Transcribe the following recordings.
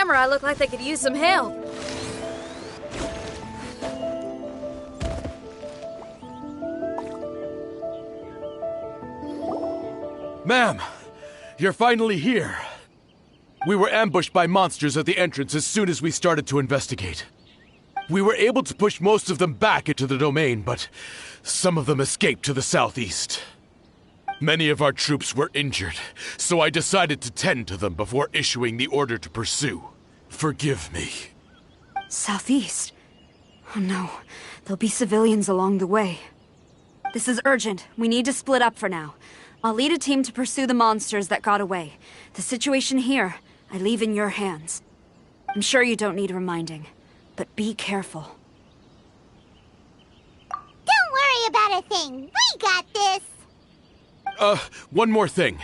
samurai look like they could use some help. Ma'am, you're finally here. We were ambushed by monsters at the entrance as soon as we started to investigate. We were able to push most of them back into the domain, but some of them escaped to the southeast. Many of our troops were injured, so I decided to tend to them before issuing the order to pursue. Forgive me. Southeast? Oh no, there'll be civilians along the way. This is urgent. We need to split up for now. I'll lead a team to pursue the monsters that got away. The situation here, I leave in your hands. I'm sure you don't need reminding, but be careful. Don't worry about a thing. We got this. One more thing.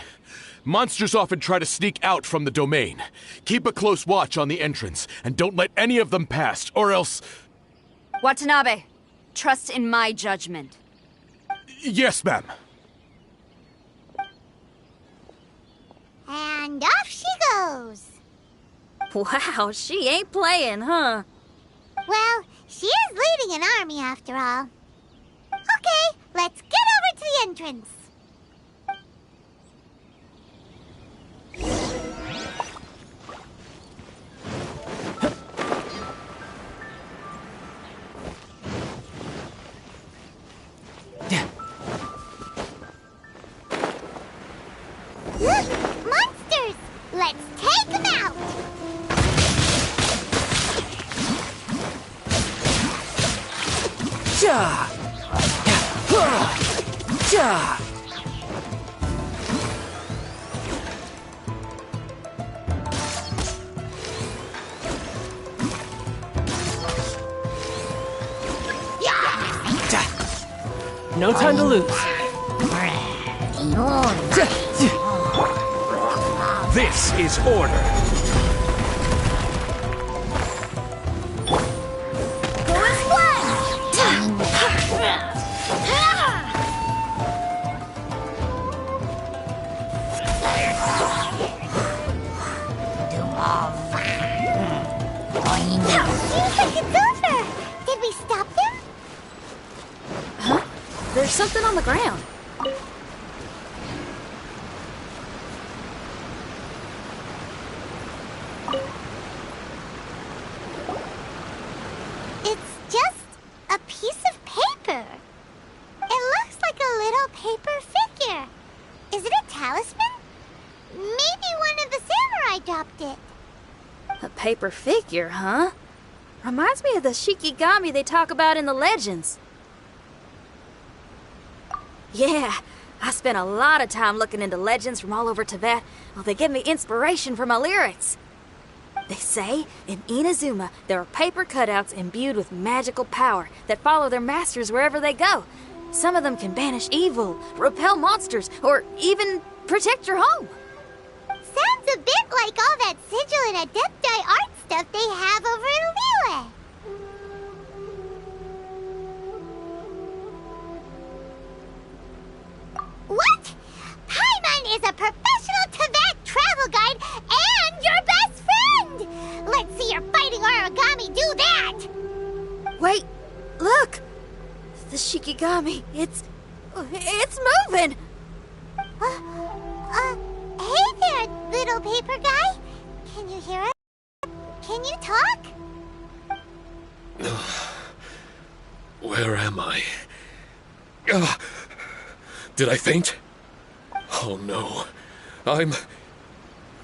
Monsters often try to sneak out from the domain. Keep a close watch on the entrance, and don't let any of them pass, or else... Watanabe, trust in my judgment. Yes, ma'am. And off she goes. Wow, she ain't playing, huh? Well, she is leading an army after all. Okay, let's get over to the entrance. Look! Monsters! Let's take them out! Ja! Ja! No time to lose. This is order. Seems like it's over. Did we stop them? Huh? There's something on the ground. It's just a piece of paper. It looks like a little paper figure. Is it a talisman? Maybe one of the samurai dropped it. A paper figure, huh? Reminds me of the Shikigami they talk about in the legends. Yeah, I spent a lot of time looking into legends from all over Tibet. Well, they give me inspiration for my lyrics. They say in Inazuma there are paper cutouts imbued with magical power that follow their masters wherever they go. Some of them can banish evil, repel monsters, or even protect your home. Sounds a bit like all that sigil and adepti art stuff they have over in Liyue. What? Paimon is a professional Tibet travel guide and your best friend! Let's see your fighting origami do that! Wait, look! The Shikigami, it's moving! Hey there, little paper guy. Can you hear us? Can you talk? Where am I? Did I faint? Oh no.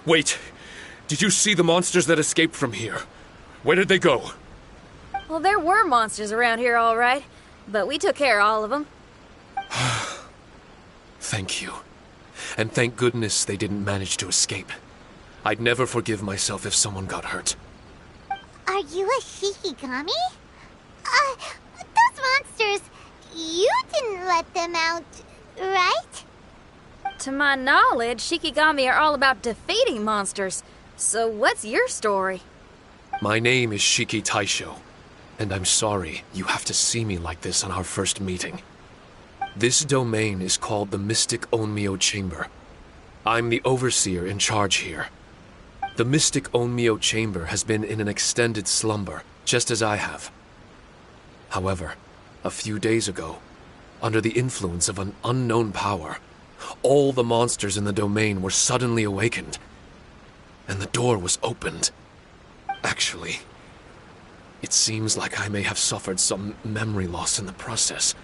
Wait. Did you see the monsters that escaped from here? Where did they go? Well, there were monsters around here, all right. But we took care of all of them. Thank you. And thank goodness they didn't manage to escape. I'd never forgive myself if someone got hurt. Are you a Shikigami? Those monsters, you didn't let them out, right? To my knowledge, Shikigami are all about defeating monsters. So what's your story? My name is Shiki Taisho, and I'm sorry you have to see me like this on our first meeting. This domain is called the Mystic Onmyo Chamber. I'm the overseer in charge here. The mystic Onmyo chamber has been in an extended slumber, just as I have. However, a few days ago, under the influence of an unknown power, all the monsters in the domain were suddenly awakened, and the door was opened. Actually, it seems like I may have suffered some memory loss in the process.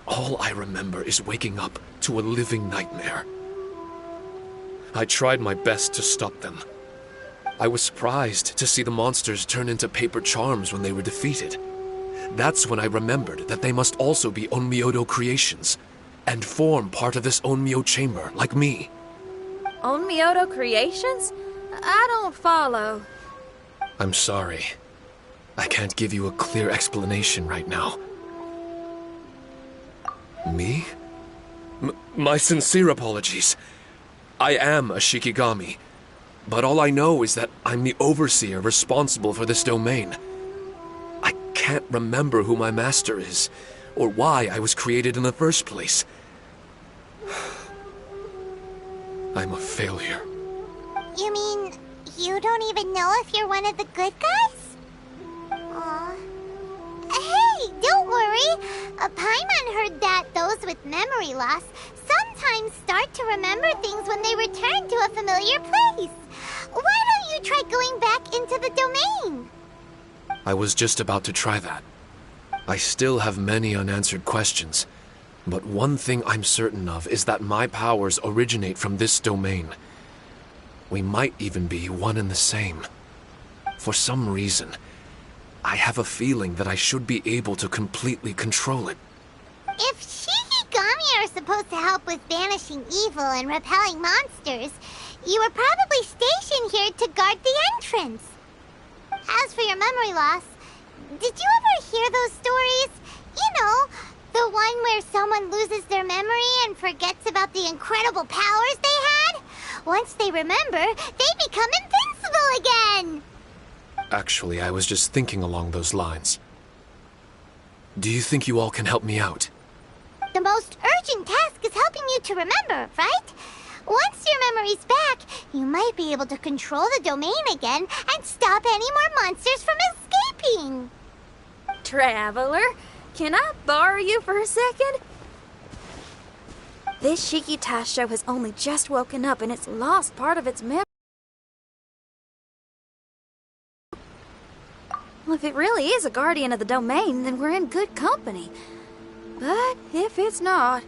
All I remember is waking up to a living nightmare. I tried my best to stop them. I was surprised to see the monsters turn into paper charms when they were defeated. That's when I remembered that they must also be Onmyodo creations, and form part of this Onmyo chamber, like me. Onmyodo creations? I don't follow. I'm sorry. I can't give you a clear explanation right now. Me? My sincere apologies. I am a Shikigami, but all I know is that I'm the overseer responsible for this domain. I can't remember who my master is, or why I was created in the first place. I'm a failure. You mean you don't even know if you're one of the good guys? Aw. Hey, don't worry. Paimon heard that those with memory loss sometimes start to remember things when they return to a familiar place. Why don't you try going back into the domain? I was just about to try that. I still have many unanswered questions, but one thing I'm certain of is that my powers originate from this domain. We might even be one and the same. For some reason, I have a feeling that I should be able to completely control it. If Shikigami are supposed to help with banishing evil and repelling monsters, you were probably stationed here to guard the entrance. As for your memory loss, did you ever hear those stories? You know, the one where someone loses their memory and forgets about the incredible powers they had? Once they remember, they become invincible again! Actually, I was just thinking along those lines. Do you think you all can help me out? The most urgent task is helping you to remember, right? Once your memory's back, you might be able to control the domain again and stop any more monsters from escaping. Traveler, can I borrow you for a second? This Shiki Taisho has only just woken up and it's lost part of its memory. Well, if it really is a guardian of the domain, then we're in good company. But if it's not...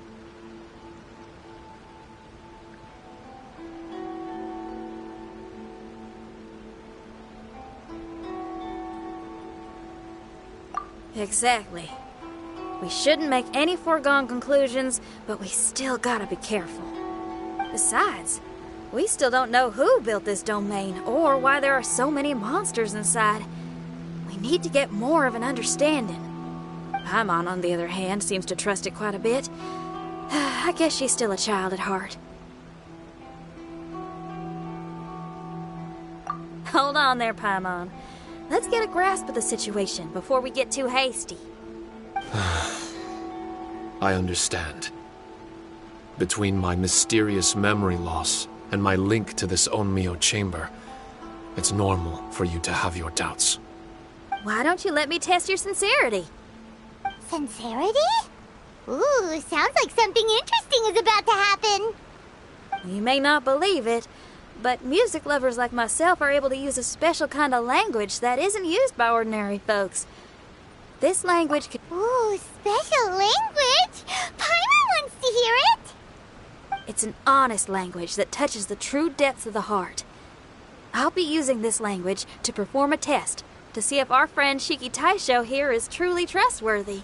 Exactly. We shouldn't make any foregone conclusions, but we still gotta be careful. Besides, we still don't know who built this domain or why there are so many monsters inside. We need to get more of an understanding. Paimon, on the other hand, seems to trust it quite a bit. I guess she's still a child at heart. Hold on there, Paimon. Let's get a grasp of the situation before we get too hasty. I understand. Between my mysterious memory loss and my link to this Onmyo chamber, it's normal for you to have your doubts. Why don't you let me test your sincerity? Sincerity? Ooh, sounds like something interesting is about to happen. You may not believe it, but music lovers like myself are able to use a special kind of language that isn't used by ordinary folks. This language could... Ooh, special language? Paimon wants to hear it. It's an honest language that touches the true depths of the heart. I'll be using this language to perform a test to see if our friend Shiki Taisho here is truly trustworthy.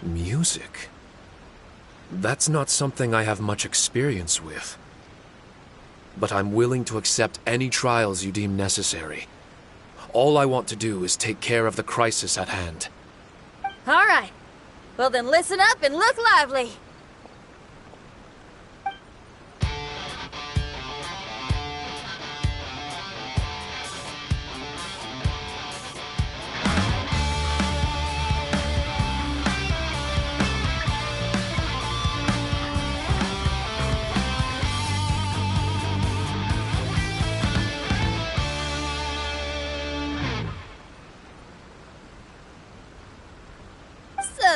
Music? That's not something I have much experience with. But I'm willing to accept any trials you deem necessary. All I want to do is take care of the crisis at hand. All right. Well then listen up and look lively.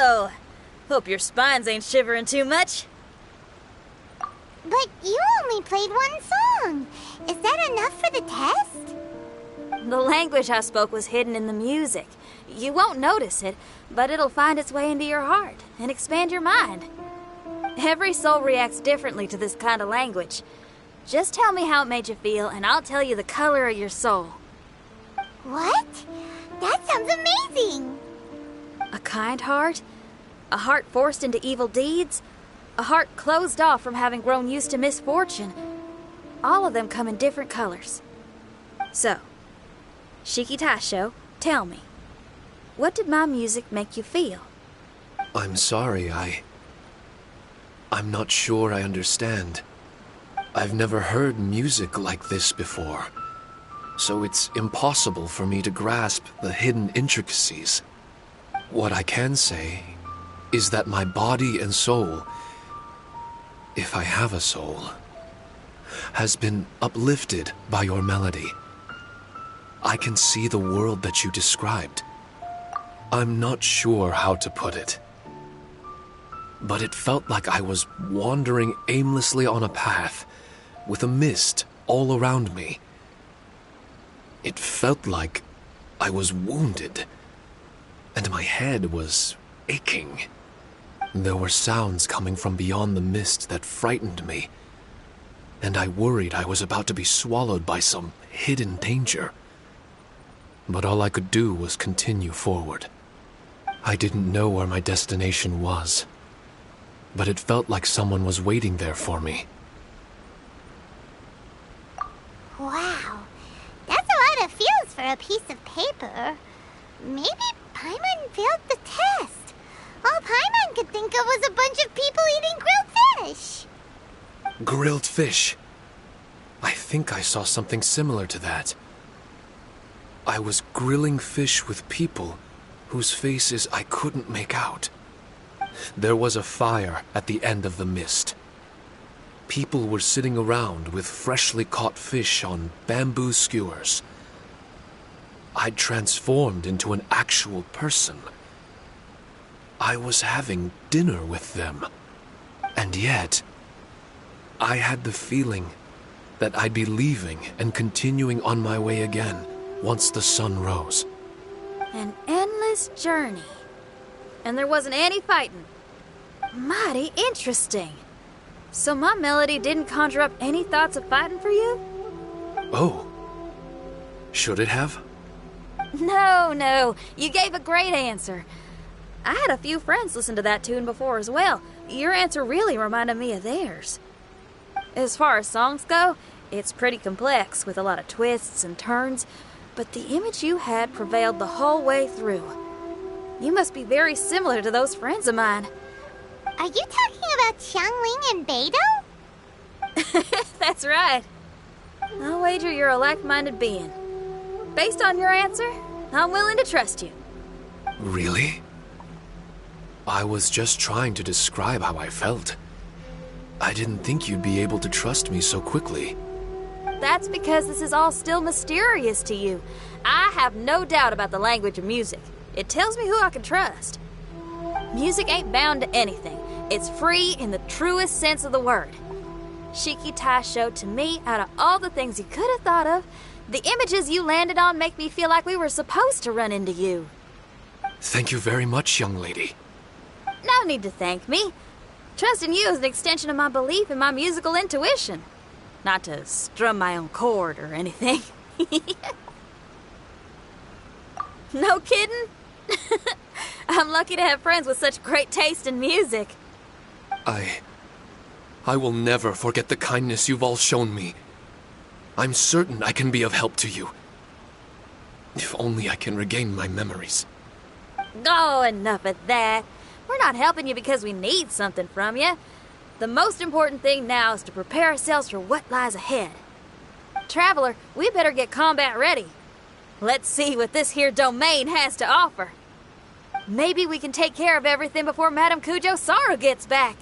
Hello. Hope your spines ain't shivering too much. But you only played one song. Is that enough for the test? The language I spoke was hidden in the music. You won't notice it, but it'll find its way into your heart and expand your mind. Every soul reacts differently to this kind of language. Just tell me how it made you feel, and I'll tell you the color of your soul. What? That sounds amazing! A kind heart? A heart forced into evil deeds? A heart closed off from having grown used to misfortune? All of them come in different colors. So, Shiki Taisho, tell me, what did my music make you feel? I'm sorry, I'm not sure I understand. I've never heard music like this before, so it's impossible for me to grasp the hidden intricacies. What I can say is that my body and soul, if I have a soul, has been uplifted by your melody. I can see the world that you described. I'm not sure how to put it, but it felt like I was wandering aimlessly on a path with a mist all around me. It felt like I was wounded, and my head was aching. There were sounds coming from beyond the mist that frightened me, and I worried I was about to be swallowed by some hidden danger. But all I could do was continue forward. I didn't know where my destination was, but it felt like someone was waiting there for me. Wow, that's a lot of feels for a piece of paper. Maybe Paimon failed the test. All Paimon could think of was a bunch of people eating grilled fish. Grilled fish. I think I saw something similar to that. I was grilling fish with people whose faces I couldn't make out. There was a fire at the end of the mist. People were sitting around with freshly caught fish on bamboo skewers. I'd transformed into an actual person. I was having dinner with them. And yet, I had the feeling that I'd be leaving and continuing on my way again once the sun rose. An endless journey. And there wasn't any fighting. Mighty interesting. So my melody didn't conjure up any thoughts of fighting for you? Oh. Should it have? No. You gave a great answer. I had a few friends listen to that tune before as well. Your answer really reminded me of theirs. As far as songs go, it's pretty complex with a lot of twists and turns, but the image you had prevailed the whole way through. You must be very similar to those friends of mine. Are you talking about Xiangling and Beidou? That's right. I'll wager you're a like-minded being. Based on your answer, I'm willing to trust you. Really? I was just trying to describe how I felt. I didn't think you'd be able to trust me so quickly. That's because this is all still mysterious to you. I have no doubt about the language of music. It tells me who I can trust. Music ain't bound to anything. It's free in the truest sense of the word. Shiki Taisho, to me, out of all the things you could have thought of, the images you landed on make me feel like we were supposed to run into you. Thank you very much, young lady. No need to thank me. Trusting you is an extension of my belief in my musical intuition. Not to strum my own chord or anything. No kidding? I'm lucky to have friends with such great taste in music. I will never forget the kindness you've all shown me. I'm certain I can be of help to you. If only I can regain my memories. Oh, enough of that. We're not helping you because we need something from you. The most important thing now is to prepare ourselves for what lies ahead. Traveler, we better get combat ready. Let's see what this here domain has to offer. Maybe we can take care of everything before Madame Kujo Saru gets back.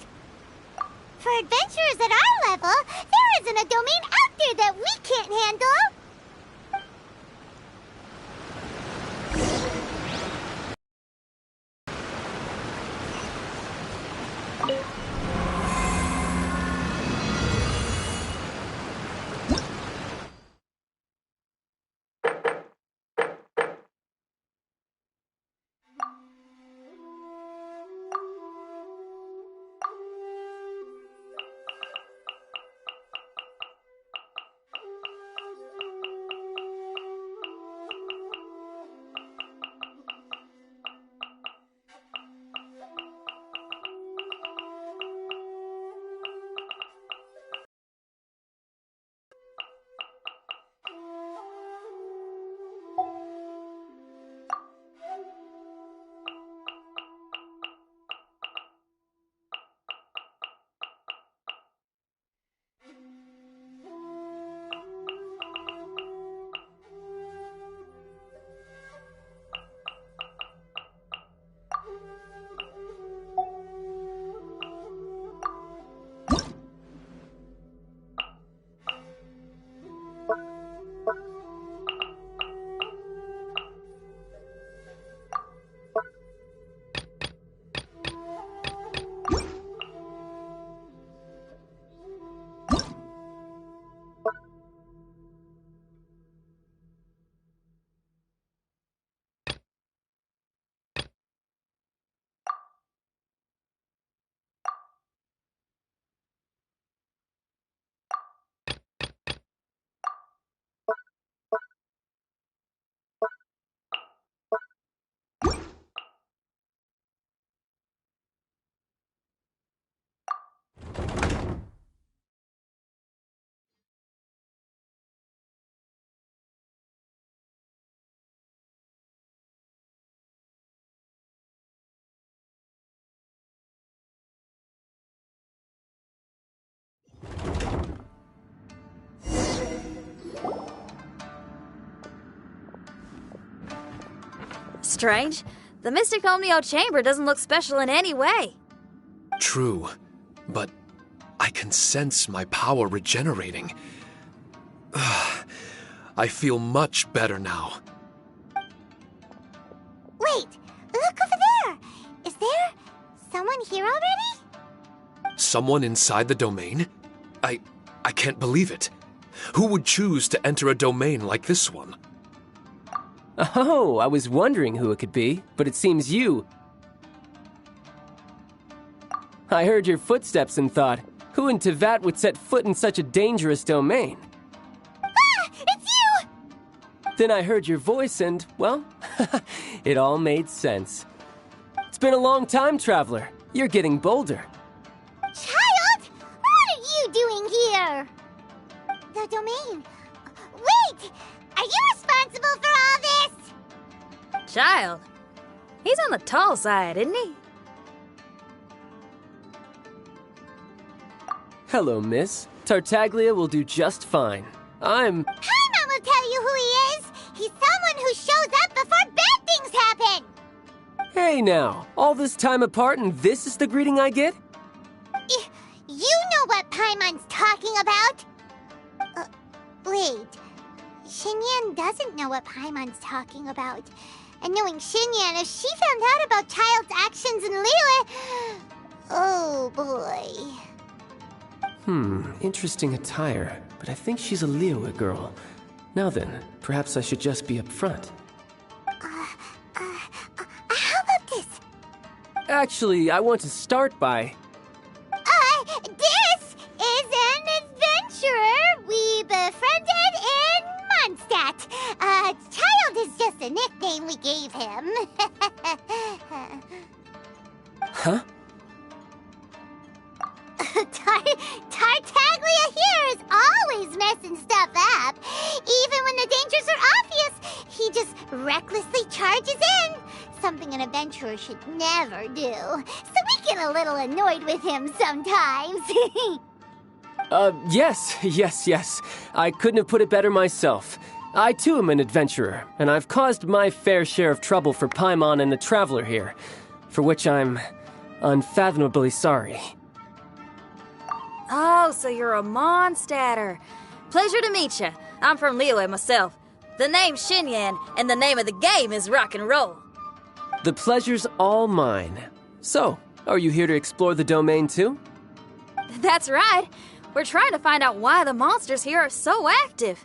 For adventurers at our level, there isn't a domain out there that we can't handle. Strange. The Mystic Omnio Chamber doesn't look special in any way. True, but I can sense my power regenerating. I feel much better now. Wait, look over there! Is there someone here already? Someone inside the domain? I can't believe it. Who would choose to enter a domain like this one? Oh, I was wondering who it could be, but it seems you. I heard your footsteps and thought, who in Teyvat would set foot in such a dangerous domain? Ah! It's you! Then I heard your voice and, well, it all made sense. It's been a long time, Traveler. You're getting bolder. Child! What are you doing here? The domain. Wait! Are you responsible for all this? Child. He's on the tall side, isn't he? Hello, miss. Tartaglia will do just fine. Paimon will tell you who he is. He's someone who shows up before bad things happen. Hey now, all this time apart and this is the greeting I get? You know what Paimon's talking about. Wait. Xinyan doesn't know what Paimon's talking about. And knowing Xinyan, if she found out about Child's actions in Liyue... Oh, boy. Interesting attire, but I think she's a Liyue girl. Now then, perhaps I should just be up front. How about this? Actually, I want to start by... This is an adventurer we befriended in Mondstadt. Child is just a nickname we gave him. Huh? Tartaglia here is always messing stuff up. Even when the dangers are obvious, he just recklessly charges in. Something an adventurer should never do. So we get a little annoyed with him sometimes. Yes. I couldn't have put it better myself. I too am an adventurer, and I've caused my fair share of trouble for Paimon and the Traveler here, for which I'm unfathomably sorry. Oh, so you're a Mondstadter. Pleasure to meet you. I'm from Liyue myself. The name's Xinyan, and the name of the game is rock and roll. The pleasure's all mine. So, Are you here to explore the domain too? That's right. We're trying to find out why the monsters here are so active.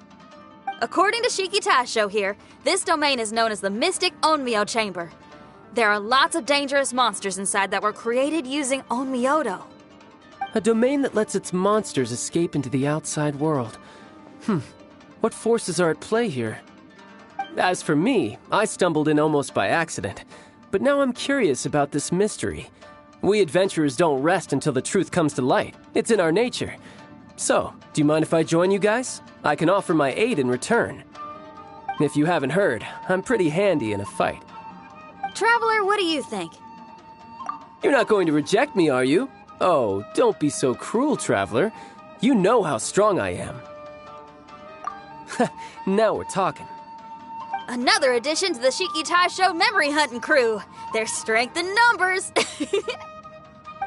According to Shiki Taisho here, this domain is known as the Mystic Onmyo Chamber. There are lots of dangerous monsters inside that were created using Onmyodo. A domain that lets its monsters escape into the outside world. What forces are at play here? As for me, I stumbled in almost by accident. But now I'm curious about this mystery. We adventurers don't rest until the truth comes to light. It's in our nature. So, do you mind if I join you guys? I can offer my aid in return. If you haven't heard, I'm pretty handy in a fight. Traveler, what do you think? You're not going to reject me, are you? Oh, don't be so cruel, Traveler. You know how strong I am. Now we're talking. Another addition to the Shiki Taisho memory hunting crew. There's strength in numbers.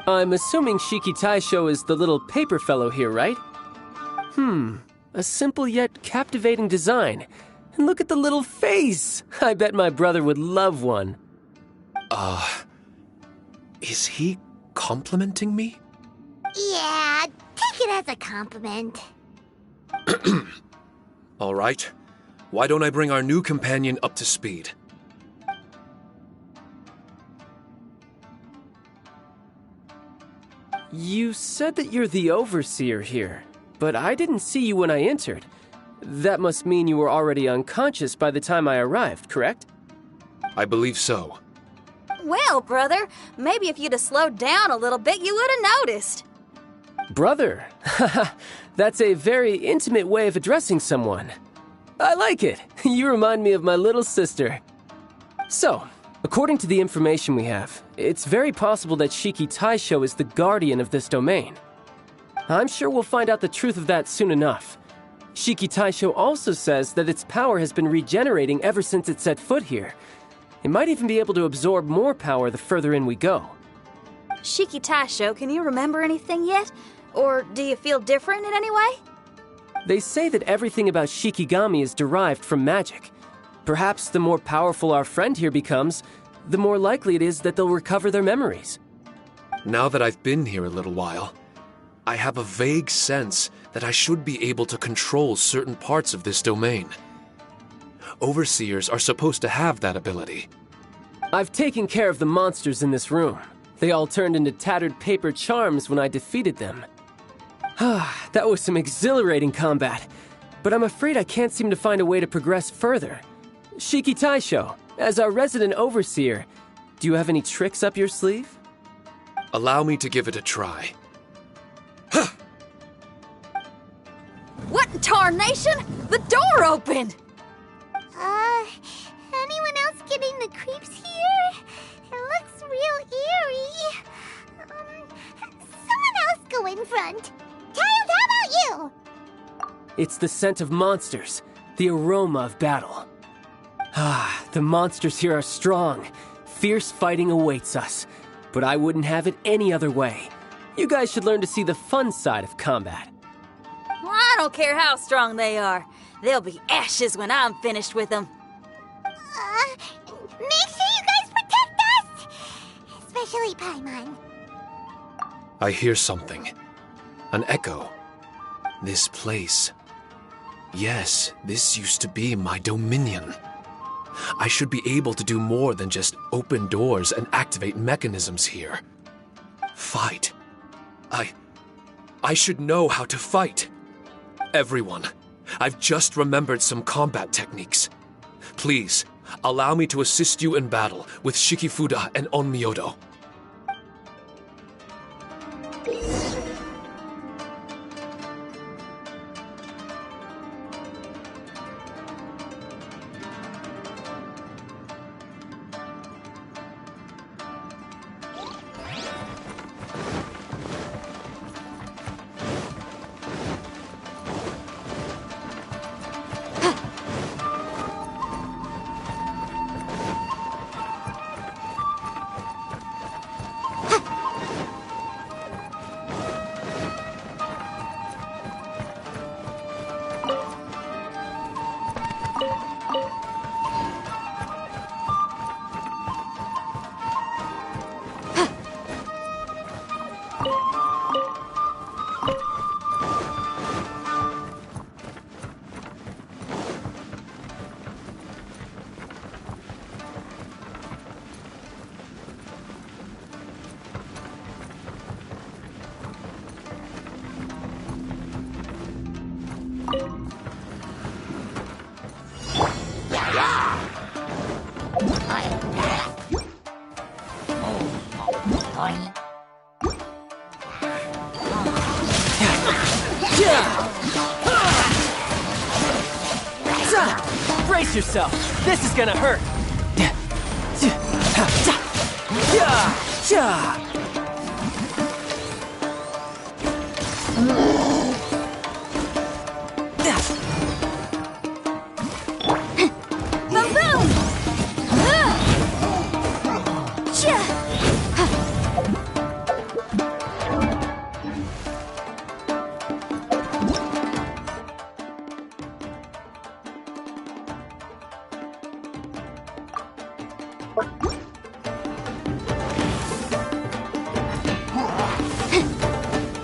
I'm assuming Shiki Taisho is the little paper fellow here, right? A simple yet captivating design. And look at the little face! I bet my brother would love one. Is he complimenting me? Yeah, take it as a compliment. All right. Why don't I bring our new companion up to speed? You said that you're the overseer here, but I didn't see you when I entered. That must mean you were already unconscious by the time I arrived, correct? I believe so. Well, brother, maybe if you'd have slowed down a little bit, you would have noticed. Brother? That's a very intimate way of addressing someone. I like it. You remind me of my little sister. So, according to the information we have, it's very possible that Shiki Taisho is the guardian of this domain. I'm sure we'll find out the truth of that soon enough. Shiki Taisho also says that its power has been regenerating ever since it set foot here. It might even be able to absorb more power the further in we go. Shiki Taisho, can you remember anything yet? Or do you feel different in any way? They say that everything about Shikigami is derived from magic. Perhaps the more powerful our friend here becomes, the more likely it is that they'll recover their memories. Now that I've been here a little while, I have a vague sense that I should be able to control certain parts of this domain. Overseers are supposed to have that ability. I've taken care of the monsters in this room. They all turned into tattered paper charms when I defeated them. That was some exhilarating combat, but I'm afraid I can't seem to find a way to progress further. Shiki Taisho, as our resident overseer, do you have any tricks up your sleeve? Allow me to give it a try. What in tarnation? The door opened! Anyone else getting the creeps here? It looks real eerie. Someone else go in front. Tails, how about you? It's the scent of monsters, the aroma of battle. The monsters here are strong. Fierce fighting awaits us. But I wouldn't have it any other way. You guys should learn to see the fun side of combat. Well, I don't care how strong they are. They'll be ashes when I'm finished with them. Make sure you guys protect us! Especially Paimon. I hear something. An echo. This place. Yes, this used to be my dominion. I should be able to do more than just open doors and activate mechanisms here. Fight. I should know how to fight. Everyone, I've just remembered some combat techniques. Please, allow me to assist you in battle with Shikifuda and Onmyodo. Brace yourself. This is gonna hurt.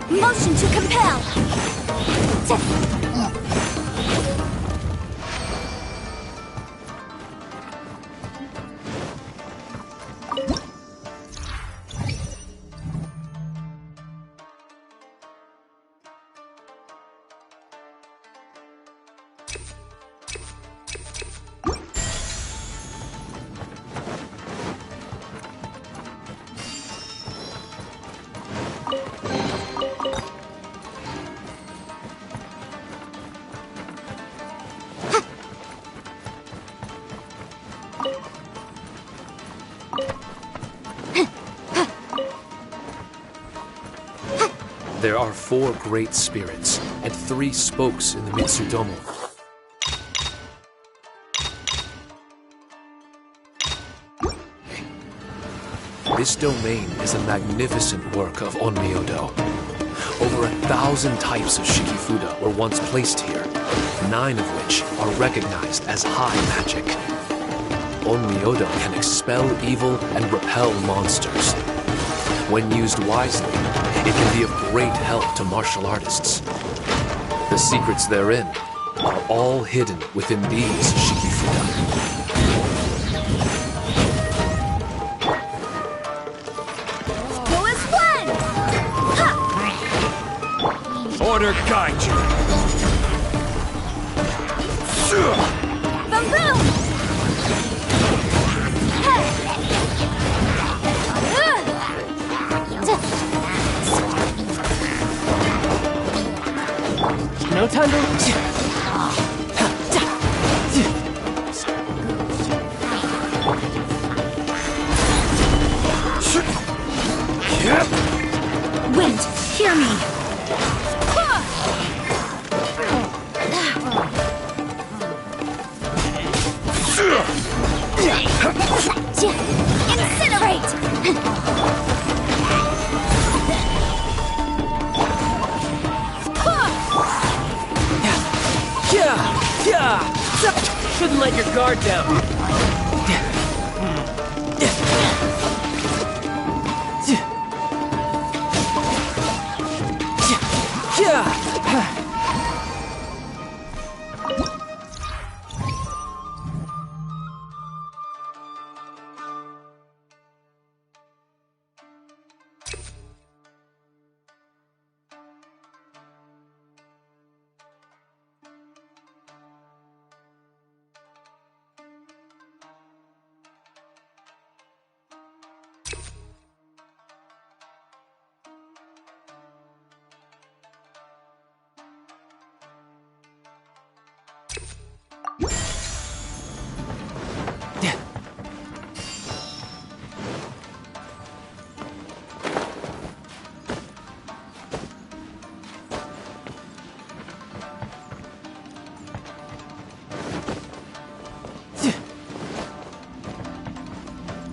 Motion to compel! There are 4 great spirits and 3 spokes in the Mitsudomo. This domain is a magnificent work of Onmyodo. Over 1,000 types of Shikifuda were once placed here, 9 of which are recognized as high magic. Onmyodo can expel evil and repel monsters. When used wisely, it can be of great help to martial artists. The secrets therein are all hidden within these Shikifuda. Go as one! Order guide you! Boom boom! No time to... Wind, hear me! Incinerate! Shouldn't let your guard down.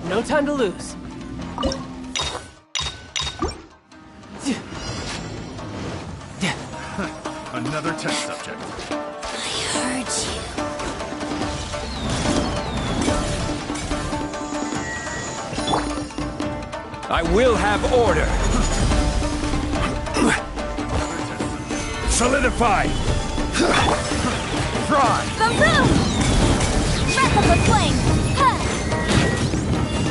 No time to lose. Another test subject. I heard you. I will have order. Solidify. Fry. Boom boom! Breath of the flame! Ha!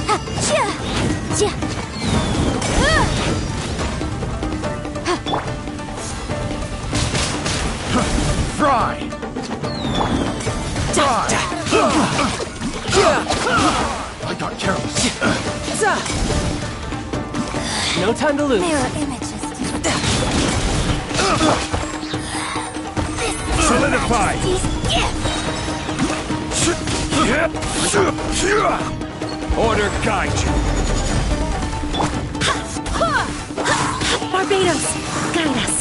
Ha! Chia! Chia! Fry. Fry. I got careless. No time to lose. Mirror images. Solidify! Order guide you. Barbados, guide us.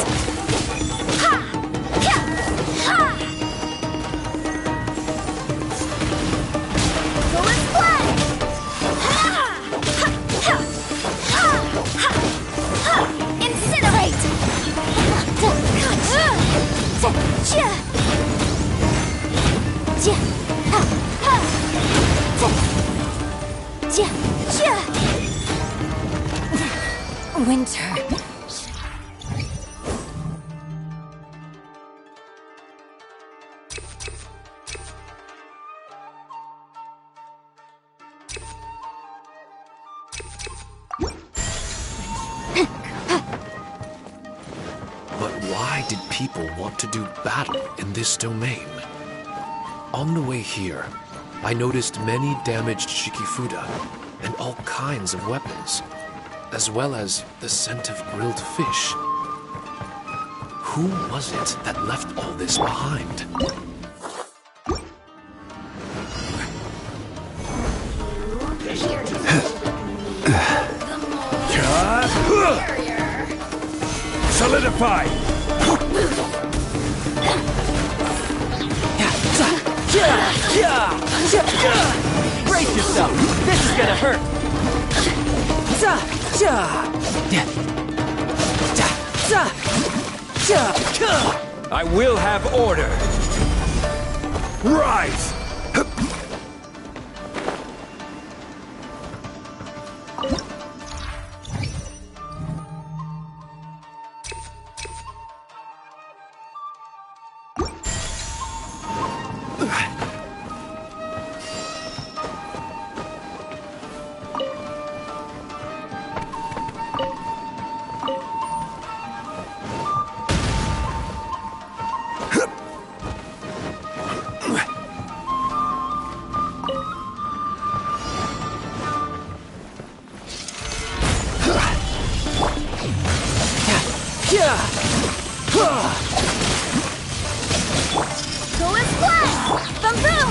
Golden flag! Incinerate! Winter. But why did people want to do battle in this domain? On the way here, I noticed many damaged Shikifuda and all kinds of weapons, as well as the scent of grilled fish. Who was it that left all this behind? Solidify! Brace yourself. This is gonna hurt. I will have order. Rise! Golden flag! Boom boom!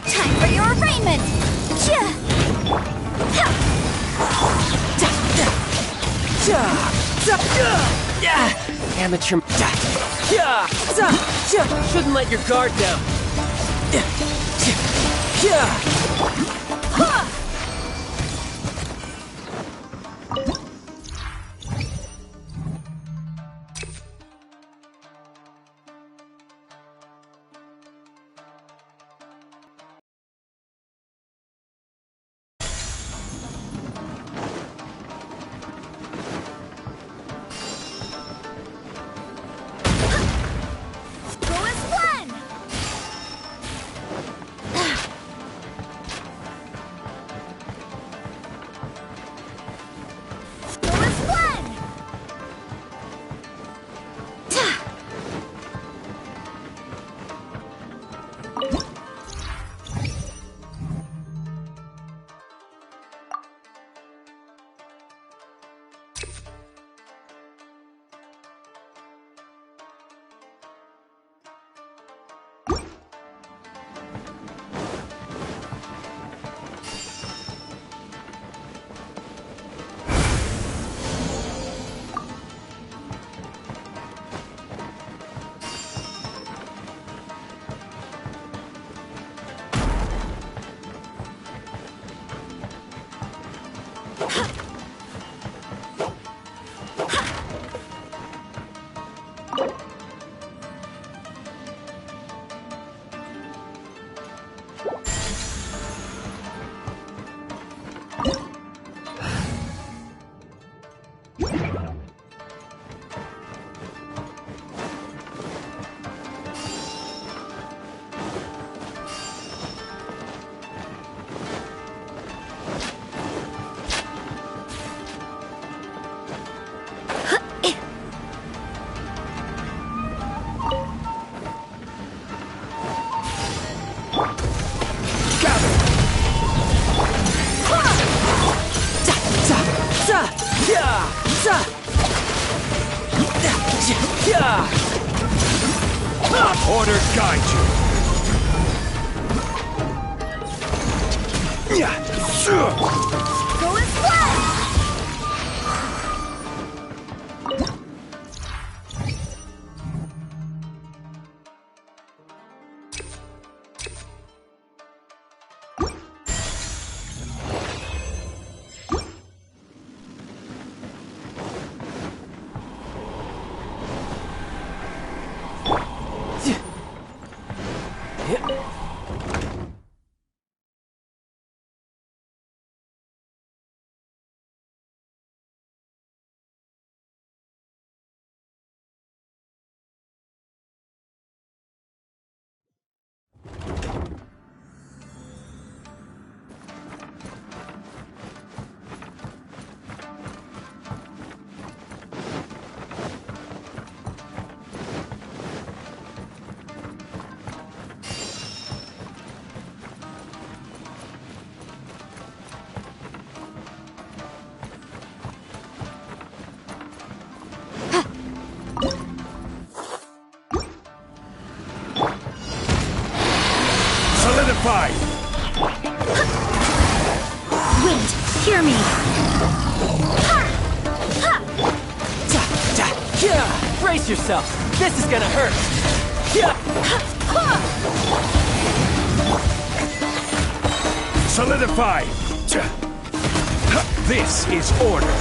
Time for your arraignment! Amateur. Shouldn't let your guard down. Golden flag! Golden flag! Order guide you. Go and splash! Solidified! Wind, hear me! Brace yourself! This is gonna hurt! Solidified! This is order!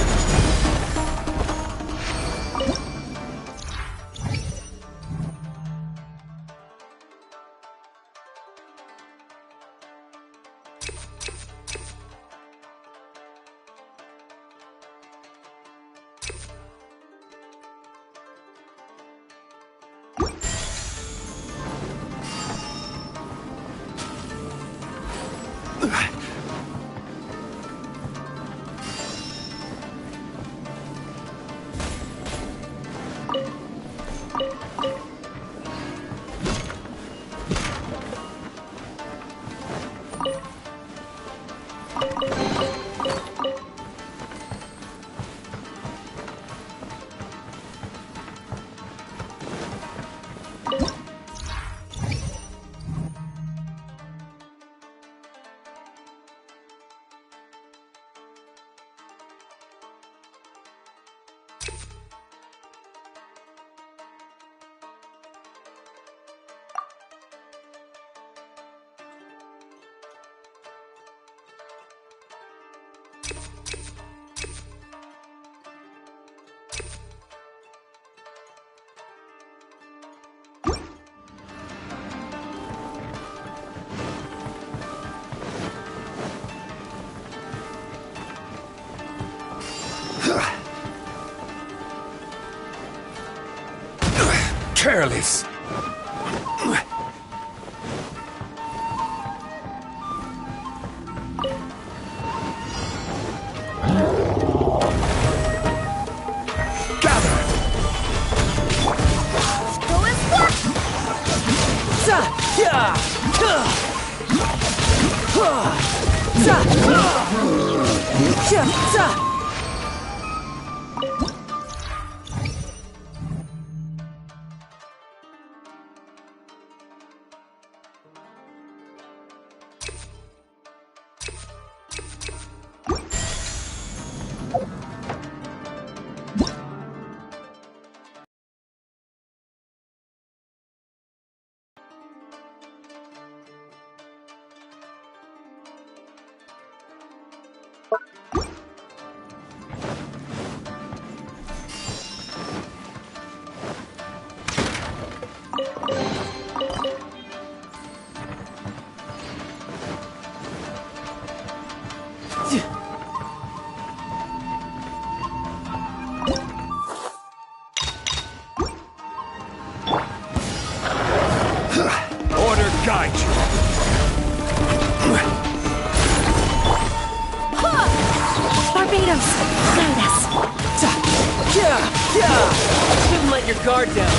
Careless! Gather! Go and splash! Order guide you! Barbados, guide us! Shouldn't let your guard down.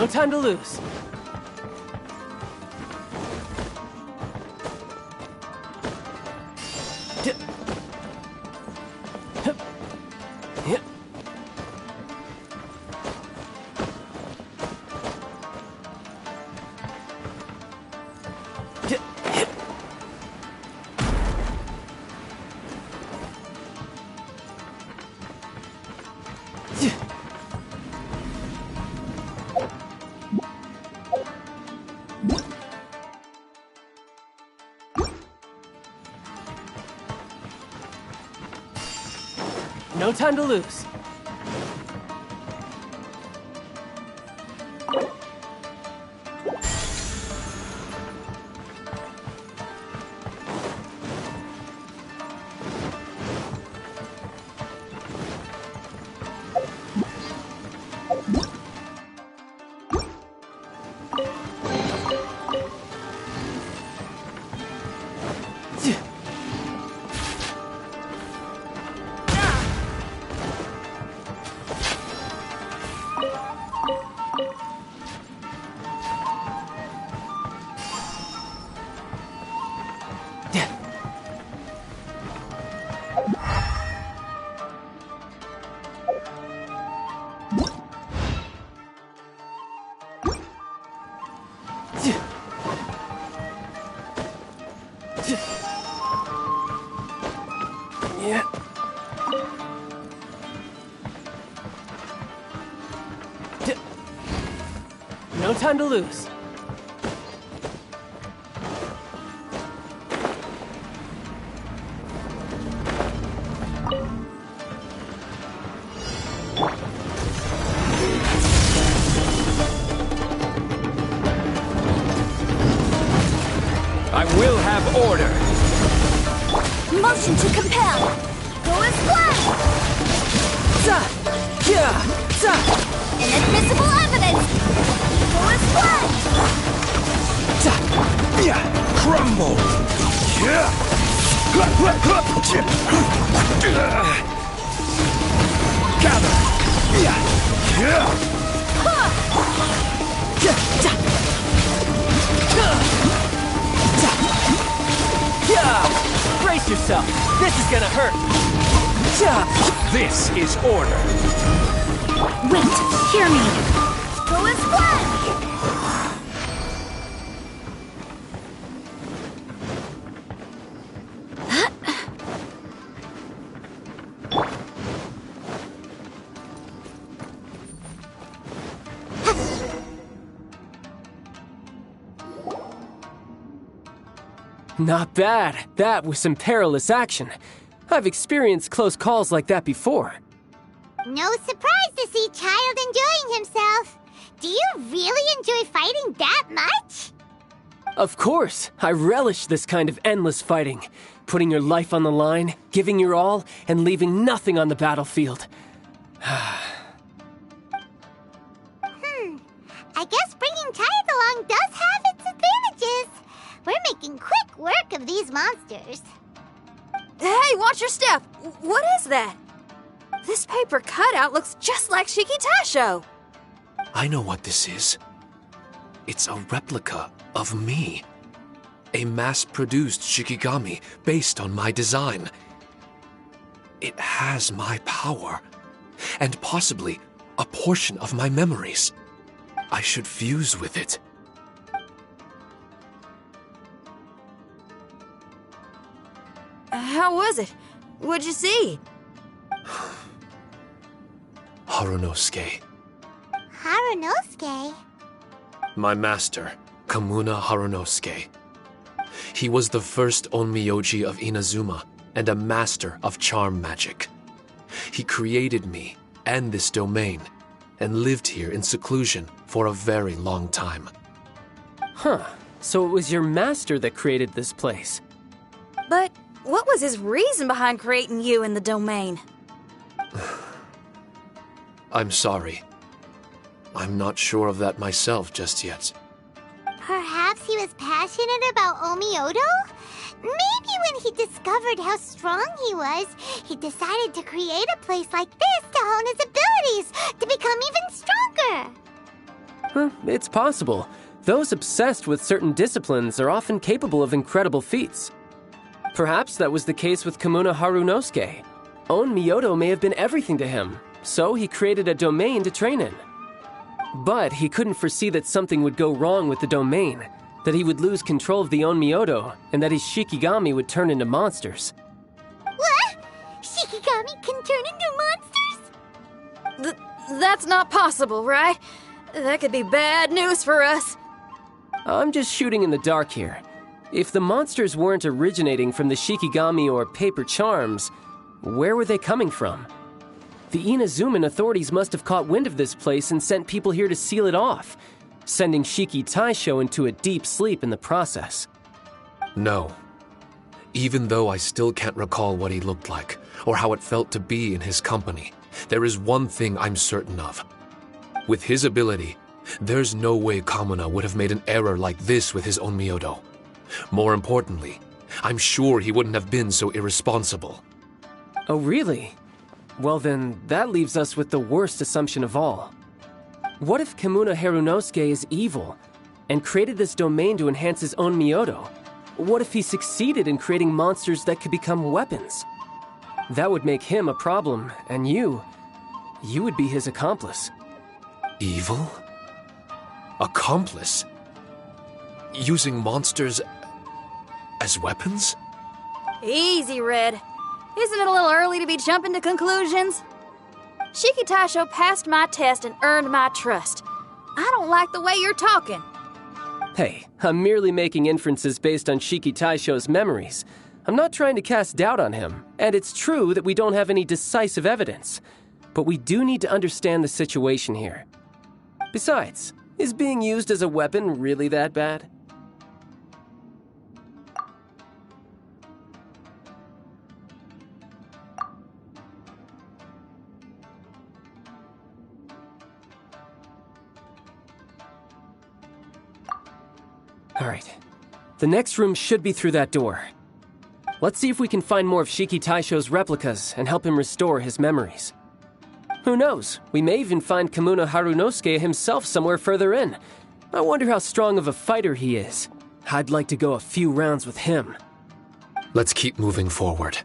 time to lose. No time to lose. Yeah. No time to lose. I will have order. Motion to compel. Go as planned. Inadmissible evidence. Go as planned. Crumble. Gather. Brace yourself. This is gonna hurt. This is order. Wait, hear me. Go as planned. Not bad. That was some perilous action. I've experienced close calls like that before. No surprise to see Child enjoying himself. Do you really enjoy fighting that much? Of course. I relish this kind of endless fighting. Putting your life on the line, giving your all, and leaving nothing on the battlefield. I guess bringing Child along does have its advantages. We're making quick work of these monsters. Hey, watch your step. What is that? This paper cutout looks just like Shikitasho. I know what this is. It's a replica of me. A mass-produced Shikigami based on my design. It has my power, and possibly a portion of my memories. I should fuse with it. How was it? What'd you see? Harunosuke. Harunosuke? My master, Kamuna Harunosuke. He was the first Onmyoji of Inazuma and a master of charm magic. He created me and this domain and lived here in seclusion for a very long time. Huh. So it was your master that created this place. But what was his reason behind creating you in the domain? I'm sorry. I'm not sure of that myself just yet. Perhaps he was passionate about Omiodo? Maybe when he discovered how strong he was, he decided to create a place like this to hone his abilities, to become even stronger. It's possible. Those obsessed with certain disciplines are often capable of incredible feats. Perhaps that was the case with Kamuna Harunosuke. On Myoto may have been everything to him, so he created a domain to train in. But he couldn't foresee that something would go wrong with the domain, that he would lose control of the On Myoto, and that his Shikigami would turn into monsters. What? Shikigami can turn into monsters? That's not possible, right? That could be bad news for us. I'm just shooting in the dark here. If the monsters weren't originating from the Shikigami or paper charms, where were they coming from? The Inazuman authorities must have caught wind of this place and sent people here to seal it off, sending Shiki Taisho into a deep sleep in the process. No. Even though I still can't recall what he looked like, or how it felt to be in his company, there is one thing I'm certain of. With his ability, there's no way Kamuna would have made an error like this with his own Myoto. More importantly, I'm sure he wouldn't have been so irresponsible. Oh, really? Well then, that leaves us with the worst assumption of all. What if Kamuna Harunosuke is evil, and created this domain to enhance his own Myoto? What if he succeeded in creating monsters that could become weapons? That would make him a problem, and you would be his accomplice. Evil? Accomplice? Using monsters as weapons? Easy, Red. Isn't it a little early to be jumping to conclusions? Shiki Taisho passed my test and earned my trust. I don't like the way you're talking. Hey, I'm merely making inferences based on Shiki Taisho's memories. I'm not trying to cast doubt on him, and it's true that we don't have any decisive evidence. But we do need to understand the situation here. Besides, is being used as a weapon really that bad? Alright. The next room should be through that door. Let's see if we can find more of Shiki Taisho's replicas and help him restore his memories. Who knows? We may even find Kamuna Harunosuke himself somewhere further in. I wonder how strong of a fighter he is. I'd like to go a few rounds with him. Let's keep moving forward.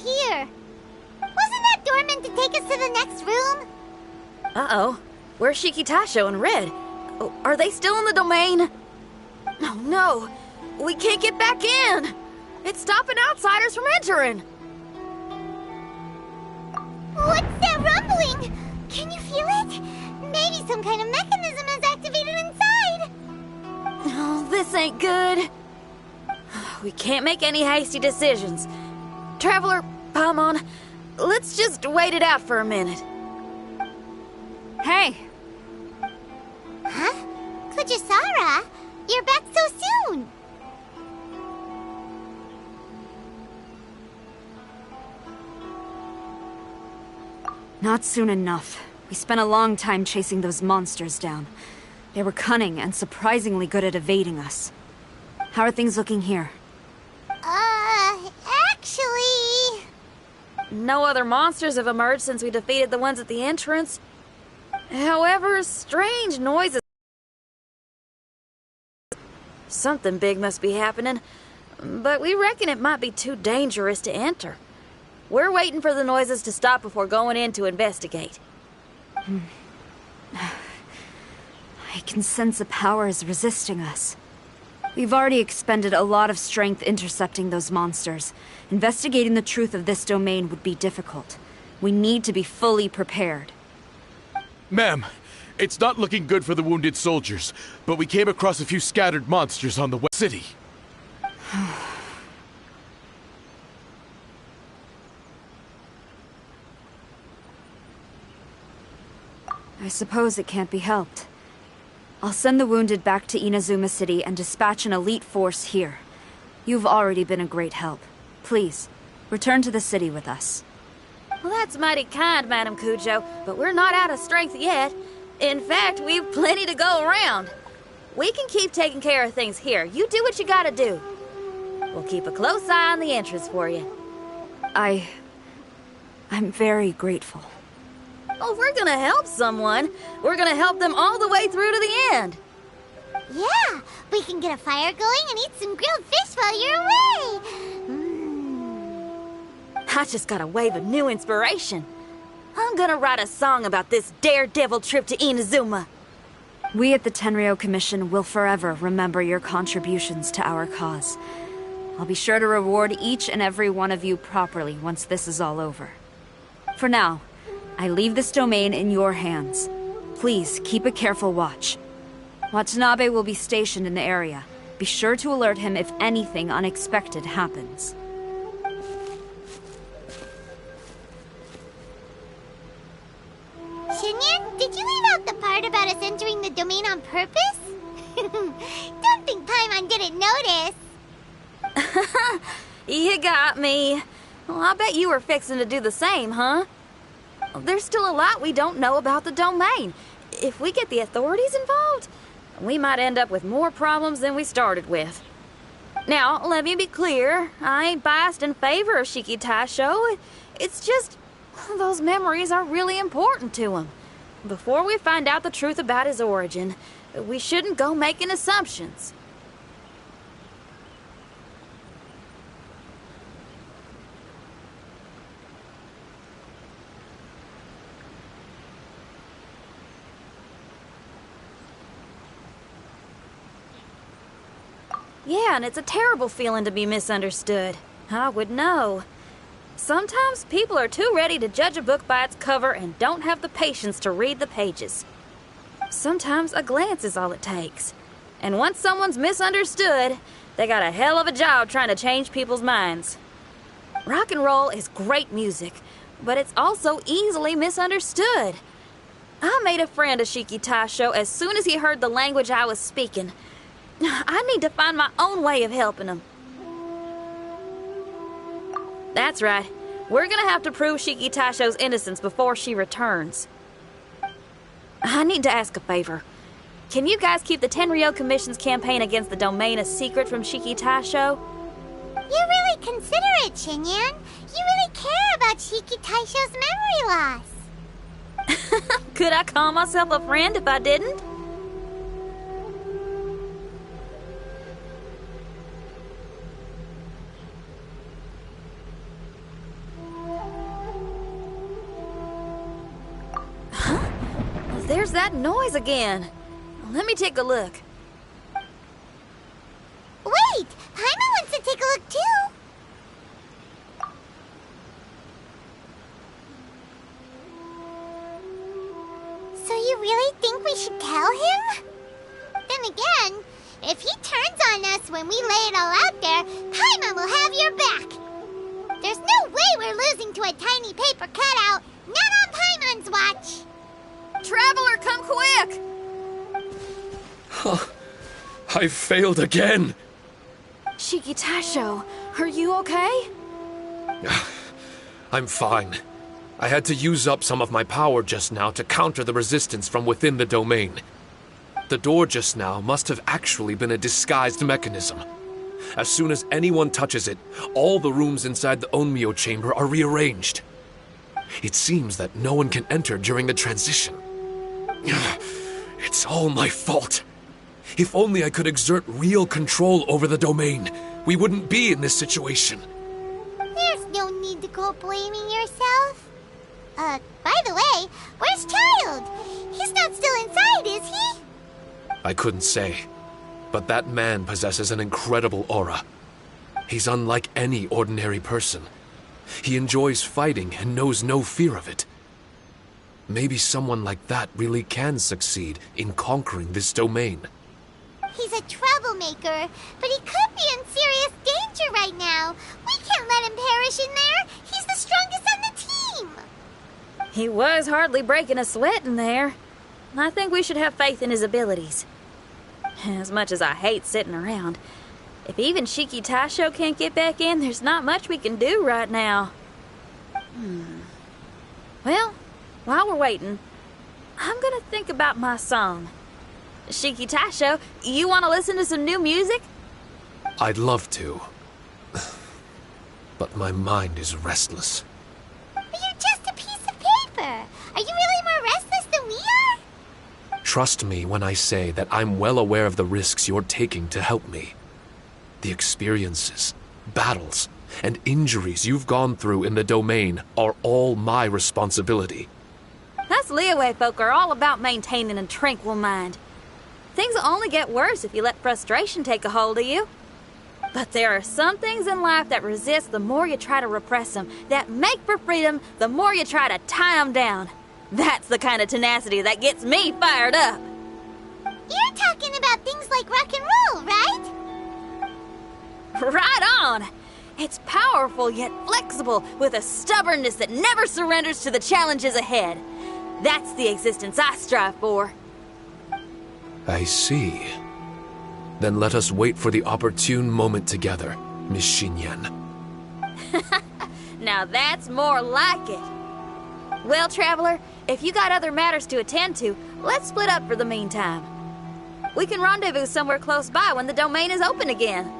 Here. Wasn't that door meant to take us to the next room? Uh-oh. Where's Shiki Taisho and Red? Oh, are they still in the domain? Oh, no. We can't get back in. It's stopping outsiders from entering. What's that rumbling? Can you feel it? Maybe some kind of mechanism is activated inside. Oh, this ain't good. We can't make any hasty decisions. Traveler, Paimon, let's just wait it out for a minute. Hey! Huh? Kujisara, you're back so soon. Not soon enough. We spent a long time chasing those monsters down. They were cunning and surprisingly good at evading us. How are things looking here? Actually... No other monsters have emerged since we defeated the ones at the entrance. However, strange noises... Something big must be happening, but we reckon it might be too dangerous to enter. We're waiting for the noises to stop before going in to investigate. I can sense a power is resisting us. We've already expended a lot of strength intercepting those monsters. Investigating the truth of this domain would be difficult. We need to be fully prepared. Ma'am, it's not looking good for the wounded soldiers, but we came across a few scattered monsters on the west city. I suppose it can't be helped. I'll send the wounded back to Inazuma City and dispatch an elite force here. You've already been a great help. Please, return to the city with us. Well, that's mighty kind, Madam Cujo, but we're not out of strength yet. In fact, we've plenty to go around. We can keep taking care of things here. You do what you gotta do. We'll keep a close eye on the entrance for you. I'm very grateful. Oh, we're gonna help someone. We're gonna help them all the way through to the end. Yeah, we can get a fire going and eat some grilled fish while you're away. I just got a wave of new inspiration. I'm gonna write a song about this daredevil trip to Inazuma. We at the Tenryou Commission will forever remember your contributions to our cause. I'll be sure to reward each and every one of you properly once this is all over. For now, I leave this domain in your hands. Please keep a careful watch. Watanabe will be stationed in the area. Be sure to alert him if anything unexpected happens. Shinyan, did you leave out the part about us entering the domain on purpose? Don't think Paimon didn't notice. You got me. Well, I bet you were fixing to do the same, huh? There's still a lot we don't know about the domain. If we get the authorities involved, we might end up with more problems than we started with. Now, let me be clear. I ain't biased in favor of Shiki Taisho. It's just, those memories are really important to him. Before we find out the truth about his origin, we shouldn't go making assumptions. Yeah, and it's a terrible feeling to be misunderstood. I would know. Sometimes people are too ready to judge a book by its cover and don't have the patience to read the pages. Sometimes a glance is all it takes. And once someone's misunderstood, they got a hell of a job trying to change people's minds. Rock and roll is great music, but it's also easily misunderstood. I made a friend of Shiki Taisho as soon as he heard the language I was speaking. I need to find my own way of helping him. That's right. We're gonna have to prove Shiki Taisho's innocence before she returns. I need to ask a favor. Can you guys keep the Tenryou Commission's campaign against the domain a secret from Shiki Taisho? You're really considerate, Shinyan. You really care about Shiki Taisho's memory loss. Could I call myself a friend if I didn't? There's that noise again. Let me take a look. Wait! Paimon wants to take a look too! So you really think we should tell him? Then again, if he turns on us when we lay it all out there, Paimon will have your back! There's no way we're losing to a tiny paper cutout, not on Paimon's watch! Traveler, come quick! I failed again! Shiki Taisho, are you okay? I'm fine. I had to use up some of my power just now to counter the resistance from within the domain. The door just now must have actually been a disguised mechanism. As soon as anyone touches it, all the rooms inside the Onmyo chamber are rearranged. It seems that no one can enter during the transition. It's all my fault. If only I could exert real control over the domain, we wouldn't be in this situation. There's no need to go blaming yourself. By the way, where's Child? He's not still inside, is he? I couldn't say. But that man possesses an incredible aura. He's unlike any ordinary person. He enjoys fighting and knows no fear of it. Maybe someone like that really can succeed in conquering this domain. He's a troublemaker, but he could be in serious danger right now. We can't let him perish in there. He's the strongest on the team. He was hardly breaking a sweat in there. I think we should have faith in his abilities. As much as I hate sitting around, if even Shiki Taisho can't get back in, there's not much we can do right now. Well, while we're waiting, I'm gonna think about my song. Shiki Taisho, you want to listen to some new music? I'd love to. But my mind is restless. But you're just a piece of paper. Are you really more restless than we are? Trust me when I say that I'm well aware of the risks you're taking to help me. The experiences, battles, and injuries you've gone through in the domain are all my responsibility. Us Liyue folk are all about maintaining a tranquil mind. Things will only get worse if you let frustration take a hold of you. But there are some things in life that resist the more you try to repress them, that make for freedom the more you try to tie them down. That's the kind of tenacity that gets me fired up. You're talking about things like rock and roll, right? Right on! It's powerful yet flexible, with a stubbornness that never surrenders to the challenges ahead. That's the existence I strive for. I see. Then let us wait for the opportune moment together, Miss Xinyan. Now that's more like it. Well, Traveler, if you got other matters to attend to, let's split up for the meantime. We can rendezvous somewhere close by when the domain is open again.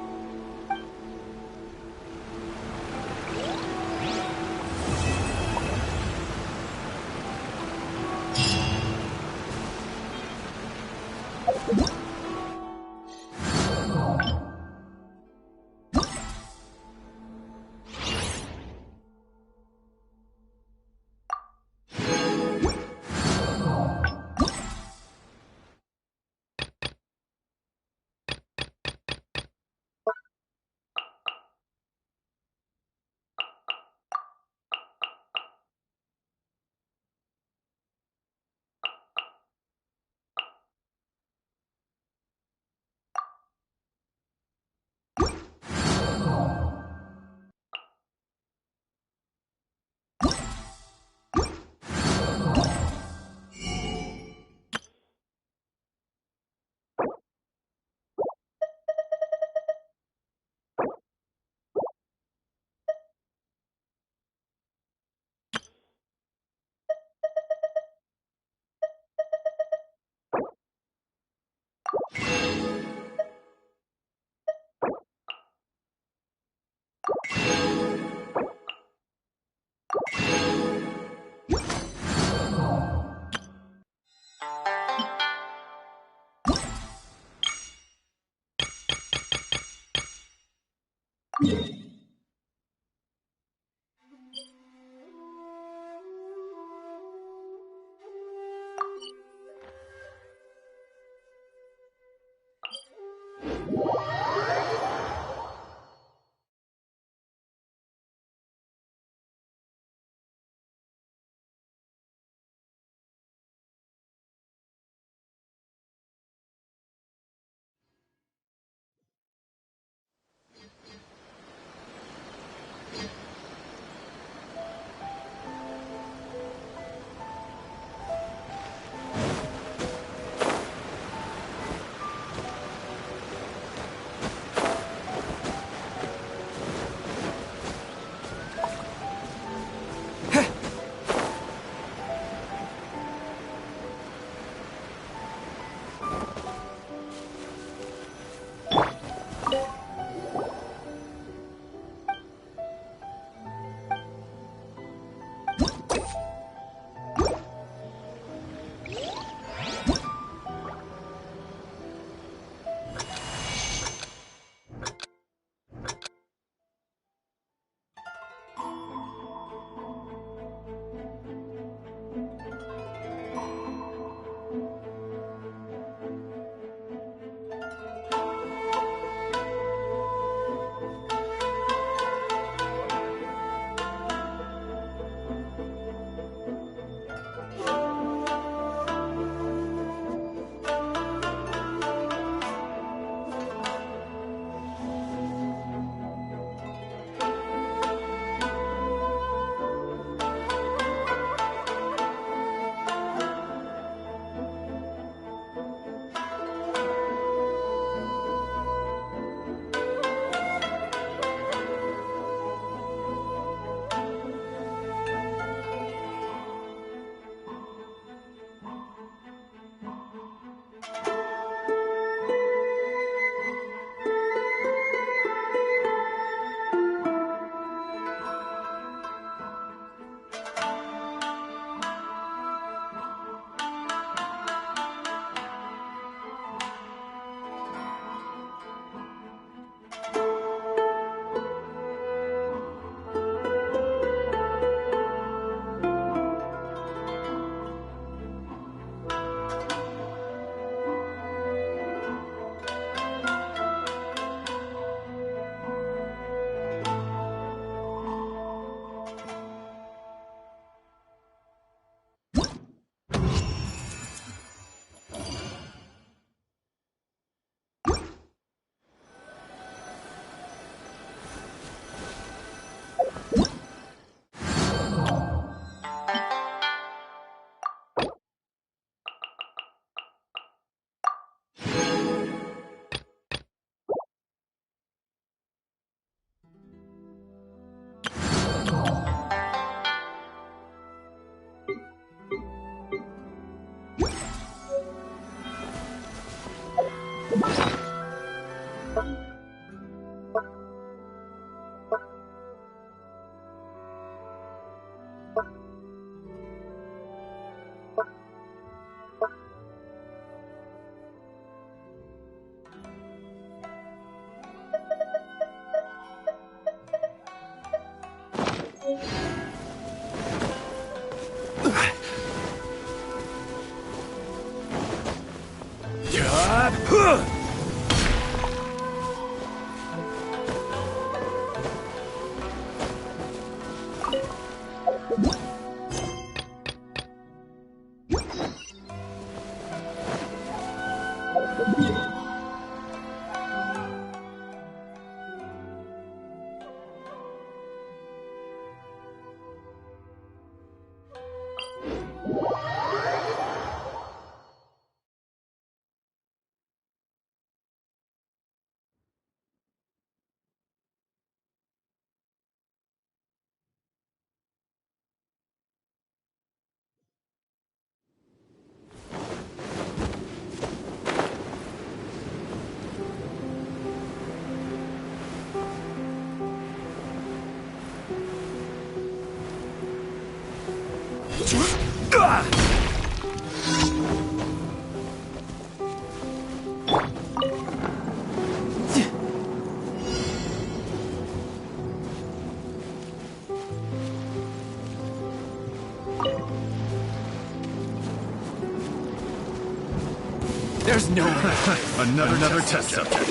There's no way. Another test subject.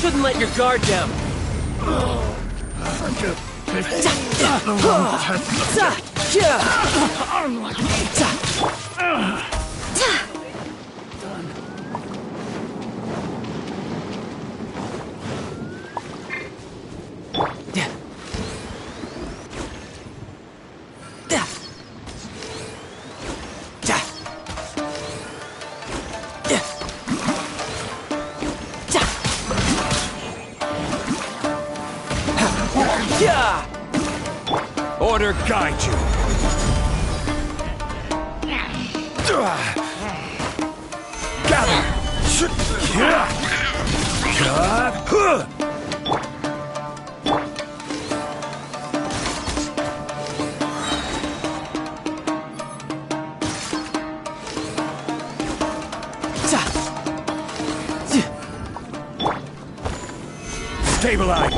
Shouldn't let your guard down. Order guide you. Gather. Stabilize.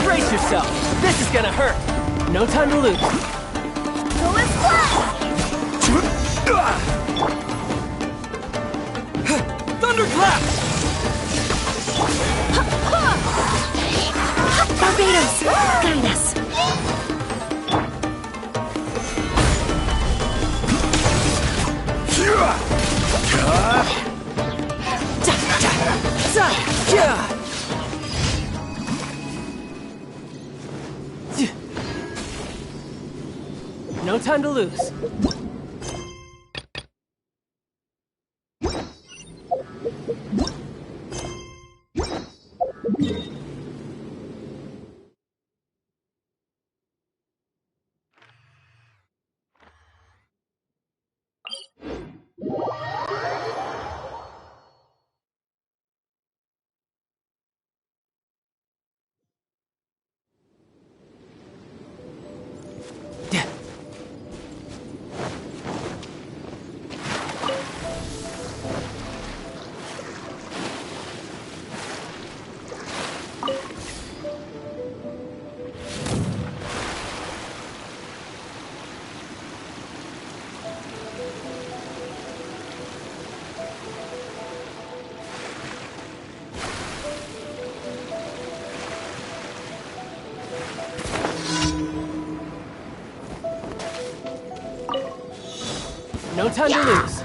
Brace yourself. This is gonna hurt. No time to lose. Thunderclap! Barbados, guide us. No time to lose. No time to lose.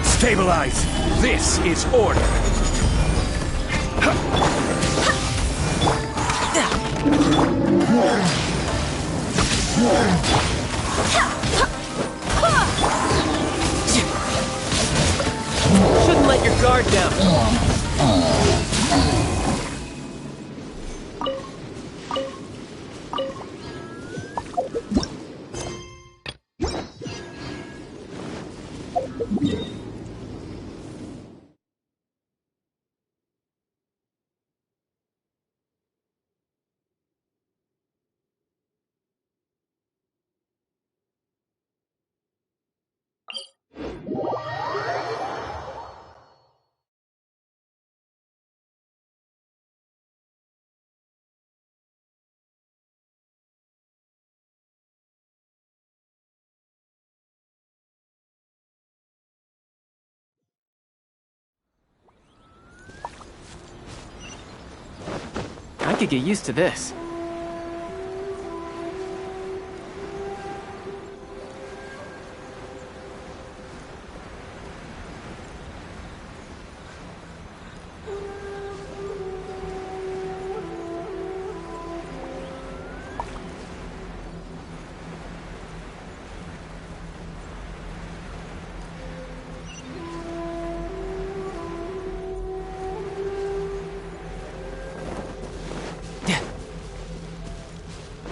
Stabilize. This is order. Shouldn't let your guard down. could get used to this.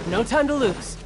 No time to lose.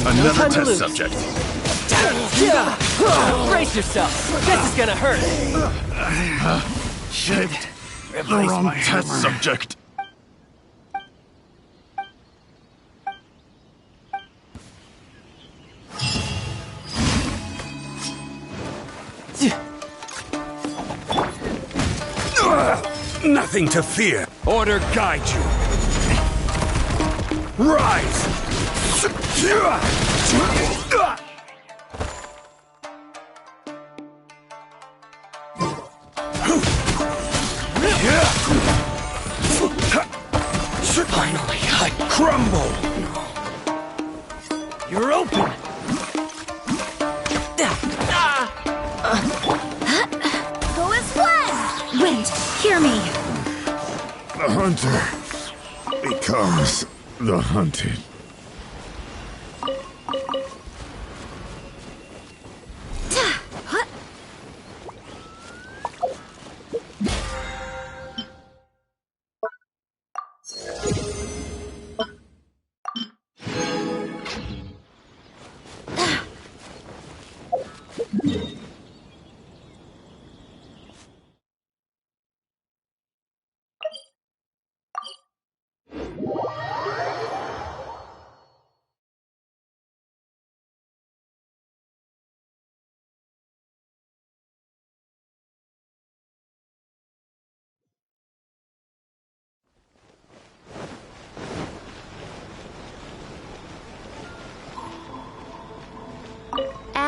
Another test subject. Brace yourself. This is gonna hurt. Shit. Wrong test subject. Nothing to fear. Order guide you. Rise! Finally, I crumble! You're open! Go as planned! Wind, hear me! The hunter becomes the hunted.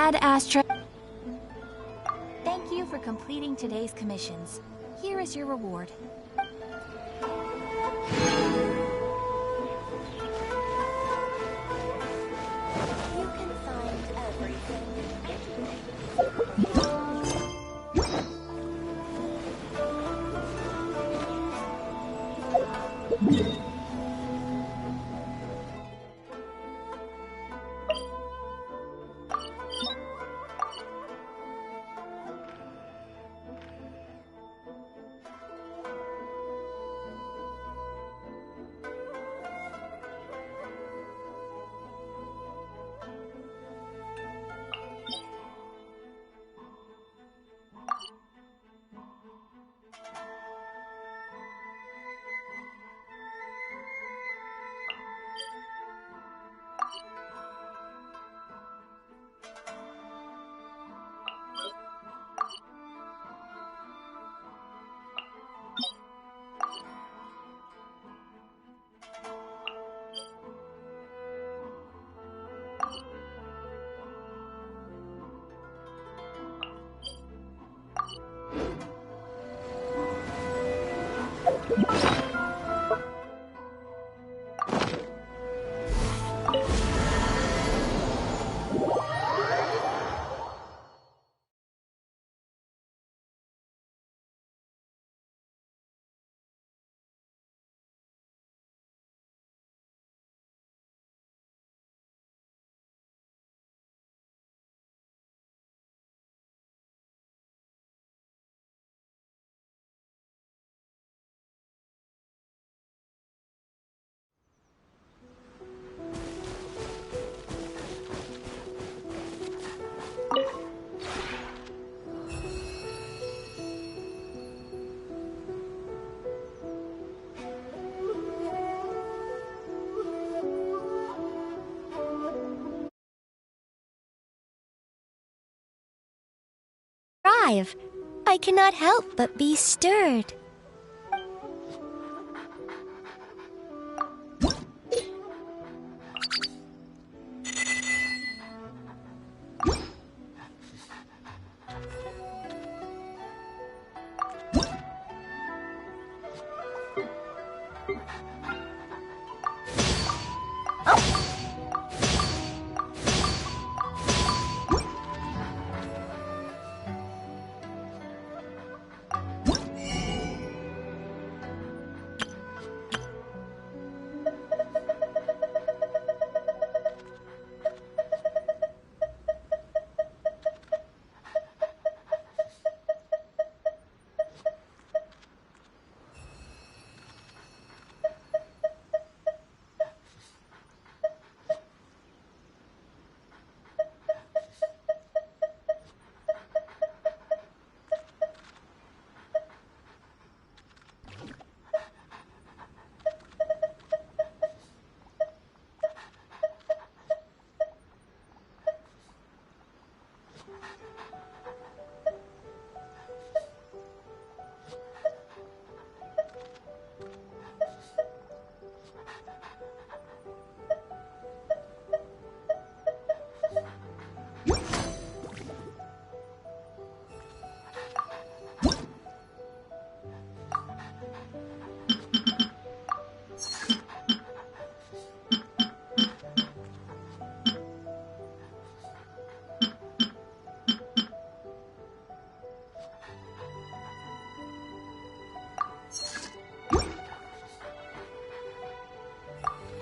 Ad Astra. Thank you for completing today's commissions. Here is your reward. You can find everything. I cannot help but be stirred.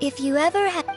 If you ever have...